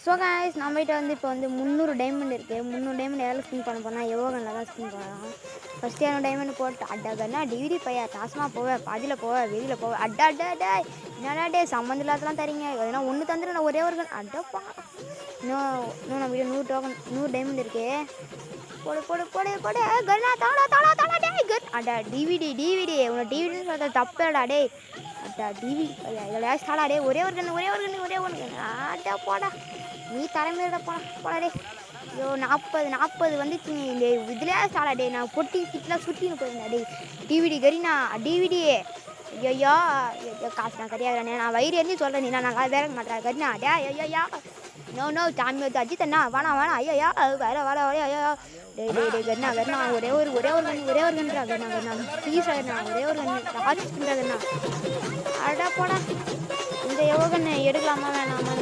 So guys நம்மகிட்ட இப்போ 300 diamond இருக்குது. 300 டைமண்ட் எவ்வளோ ஸ்பின் பண்ண போனால் எவ்வளோவில் தான் ஸ்பின் பண்ணலாம். ஃபஸ்ட்டு என்ன டைமண்ட் போட்டு அட்டாக்கன்னா டிகிரி பையா டாஸ்மாக போவேன், பாதியில் போவேன், வெளியில் போவேன். அட்டா என்னடா டே சம்மந்த இல்லாதலாம் தரீங்க. எதனா ஒன்று தந்துட்டு நான் ஒரே ஒரு அட்டப்பா. இன்னும் நம்ம 100 டோக்கன் 100 டைமண்ட் இருக்கு. போடு போடு போடு போடு கண்ணா தாடா தாடா தாடா டே கன் அட்டா டிவிடி உன்னை டிவிடி சொல்கிறது தப்பேடா டே. அட்டா டிவி இதில் ஸ்டாடா டே ஒரே ஒரு கண்ணு அட்டா போடா நீ தலைமையிட போடா டே. ஐயோ 40 வந்துச்சு இந்த இதுலேயே ஸ்டாடா டே. நான் பொட்டி கிட்டலாம் சுற்றின்னு போயிருந்தேன் டே. டிவிடி கரீனா டிவிடி ஐயோ காசு நான் கிடையாதுண்ணே. நான் வயிறு எரிஞ்சு சொல்கிறேன் நீ நான் நல்லா வேற மாட்டேன் கரீனா டே. ஐயா நோ சாமி வந்து அஜித்தண்ணா வேணாம் ஐயா வேற ஐயோ டே கண்ணா ஒரே ஒரு கண்ணுறா கண்ணா ப்ளீஸ் ஆகிருண்ணா ஒரே ஒரு கண்ணு ஆர்டிஸ்ட் பண்ணுறதுண்ணா. அடா போடா இந்த எவ்வளோ கண்ணு எடுக்கலாமா வேணாமா